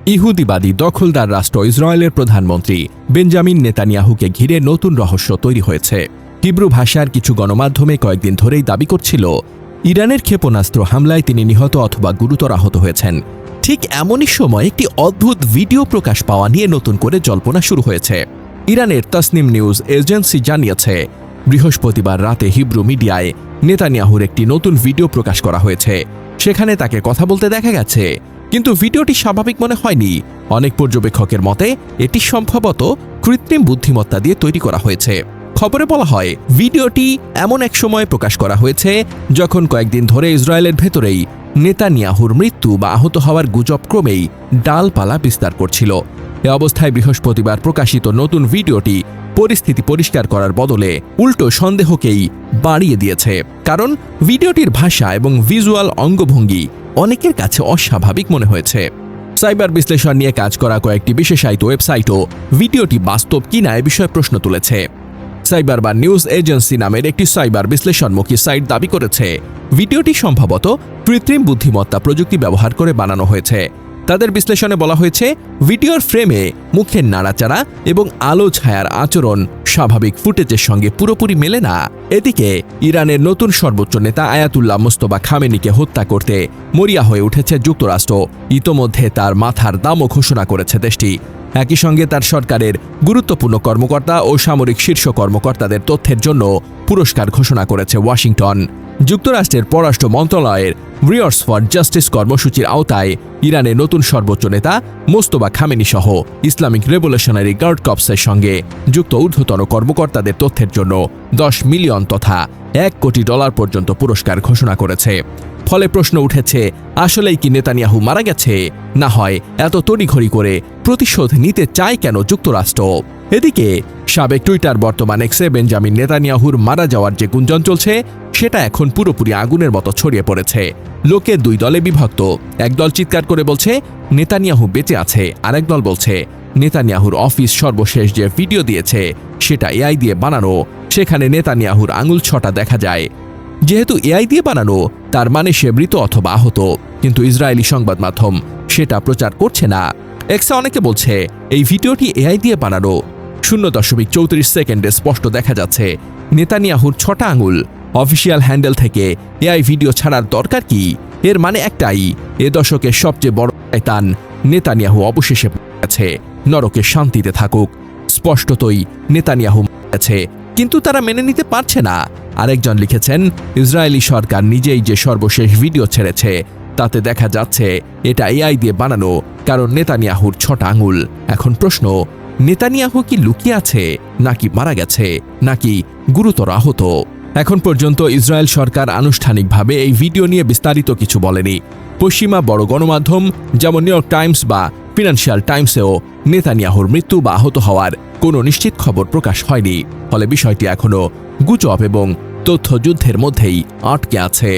ইহুদিবাদী দখলদার রাষ্ট্র ইসরায়েলের প্রধানমন্ত্রী বেঞ্জামিন নেতানিয়াহুকে ঘিরে নতুন রহস্য তৈরি হয়েছে। হিব্রু ভাষার কিছু গণমাধ্যমে কয়েকদিন ধরেই দাবি করছিল ইরানের ক্ষেপণাস্ত্র হামলায় তিনি নিহত অথবা গুরুতর আহত হয়েছেন। ঠিক এমনই সময় একটি অদ্ভুত ভিডিও প্রকাশ পাওয়া নিয়ে নতুন করে জল্পনা শুরু হয়েছে। ইরানের তাসনিম নিউজ এজেন্সি জানিয়েছে, বৃহস্পতিবার রাতে হিব্রু মিডিয়ায় নেতানিয়াহুর একটি নতুন ভিডিও প্রকাশ করা হয়েছে। সেখানে তাকে কথা বলতে দেখা গেছে, কিন্তু ভিডিওটি স্বাভাবিক মনে হয়নি। অনেক পর্যবেক্ষকের মতে এটি সম্ভবত কৃত্রিম বুদ্ধিমত্তা দিয়ে তৈরি করা হয়েছে। খবরে বলা হয়, ভিডিওটি এমন এক সময় প্রকাশ করা হয়েছে যখন কয়েকদিন ধরে ইসরায়েলের ভেতরেই নেতানিয়াহুর মৃত্যু বা আহত হওয়ার গুজব ক্রমেই ডালপালা বিস্তার করছিল। এ অবস্থায় বৃহস্পতিবার প্রকাশিত নতুন ভিডিওটি পরিস্থিতি পরিষ্কার করার বদলে উল্টো সন্দেহকেই বাড়িয়ে দিয়েছে। কারণ ভিডিওটির ভাষা এবং ভিজুয়াল অঙ্গভঙ্গি অনেকের কাছে অস্বাভাবিক মনে হয়েছে। সাইবার বিশ্লেষণ নিয়ে কাজ করা কয়েকটি বিশেষায়িত ওয়েবসাইটও ভিডিওটি বাস্তব কিনা এ বিষয়ে প্রশ্ন তুলেছে। সাইবার বা নিউজ এজেন্সি নামের একটি সাইবার বিশ্লেষণমুখী সাইট দাবি করেছে, ভিডিওটি সম্ভবত কৃত্রিম বুদ্ধিমত্তা প্রযুক্তি ব্যবহার করে বানানো হয়েছে। তাদের বিশ্লেষণে বলা হয়েছে, ভিডিওর ফ্রেমে মুখের নাড়াচাড়া এবং আলো ছায়ার আচরণ স্বাভাবিক ফুটেজের সঙ্গে পুরোপুরি মেলে না। এদিকে ইরানের নতুন সর্বোচ্চ নেতা আয়াতুল্লাহ মুস্তফা খামেনিকে হত্যা করতে মরিয়া হয়ে উঠেছে যুক্তরাষ্ট্র। ইতোমধ্যে তার মাথার দামও ঘোষণা করেছে দেশটি। একই সঙ্গে তার সরকারের গুরুত্বপূর্ণ কর্মকর্তা ও সামরিক শীর্ষ কর্মকর্তাদের তথ্যের জন্য পুরস্কার ঘোষণা করেছে ওয়াশিংটন। যুক্তরাষ্ট্রের পররাষ্ট্র মন্ত্রণালয়ের ব্রিয়ার্স ফর জাস্টিস কর্মসূচির আওতায় ইরানের নতুন সর্বোচ্চ নেতা মোস্তফা খামেনি সহ ইসলামিক রেভলিউশনারি গার্ড কর্পসের সঙ্গে যুক্ত ঊর্ধ্বতন কর্মকর্তাদের তথ্যের জন্য 10 মিলিয়ন তথা $1 কোটি পর্যন্ত পুরস্কার ঘোষণা করেছে। ফলে প্রশ্ন উঠেছে, আসলেই কি নেতানিয়াহু মারা গেছে, না হয় এত তড়িঘড়ি করে প্রতিশোধ নিতে চায় কেন যুক্তরাষ্ট্র? এদিকে সাবেক টুইটার বর্তমান এক্সে বেঞ্জামিন নেতানিয়াহুর মারা যাওয়ার যে গুঞ্জন চলছে সেটা এখন পুরোপুরি আগুনের মতো ছড়িয়ে পড়েছে। লোকে দুই দলে বিভক্ত। একদল চিৎকার করে বলছে নেতানিয়াহু বেঁচে আছে, আরেক দল বলছে নেতানিয়াহুর অফিস সর্বশেষ যে ভিডিও দিয়েছে সেটা এআই দিয়ে বানানো, সেখানে নেতানিয়াহুর আঙুল ছটা দেখা যায়। যেহেতু এআই দিয়ে বানানো, তার মানে সে মৃত অথবা আহত, কিন্তু ইসরায়েলি সংবাদ মাধ্যম সেটা প্রচার করছে না। এক্সে অনেকে বলছে এই ভিডিওটি এআই দিয়ে বানানো। 0.34 সেকেন্ডে স্পষ্ট দেখা যাচ্ছে নেতানিয়াহুর 6টা আঙুল। অফিসিয়াল হ্যান্ডেল থেকে এআই ভিডিও ছাড়ার দরকার কি? এর মানে একটাই, এ দশকের সবচেয়ে বড় শয়তান নেতানিয়াহু অবশেষে গেছে, নরকে শান্তিতে থাকুক। স্পষ্টতই নেতানিয়াহু গেছে, কিন্তু তারা মেনে নিতে পারছে না। আরেকজন লিখেছেন, ইসরায়েলি সরকার নিজেই যে সর্বশেষ ভিডিও ছেড়েছে তাতে দেখা যাচ্ছে এটা এআই দিয়ে বানানো, কারণ নেতানিয়াহুর 6টা আঙুল। এখন প্রশ্ন, নেতানিয়াহু কি লুকিয়ে আছে, নাকি মারা গেছে, নাকি গুরুতর আহত? এখন পর্যন্ত ইসরায়েল সরকার আনুষ্ঠানিকভাবে এই ভিডিও নিয়ে বিস্তারিত কিছু বলেনি। পশ্চিমা বড় গণমাধ্যম যেমন নিউ ইয়র্ক টাইমস বা ফিনান্সিয়াল টাইমসেও নেতানিয়াহুর মৃত্যু বা আহত হওয়ার কোনো নিশ্চিত খবর প্রকাশ হয়নি। ফলে বিষয়টি এখনও গুজব এবং তথ্যযুদ্ধের মধ্যেই আটকে আছে।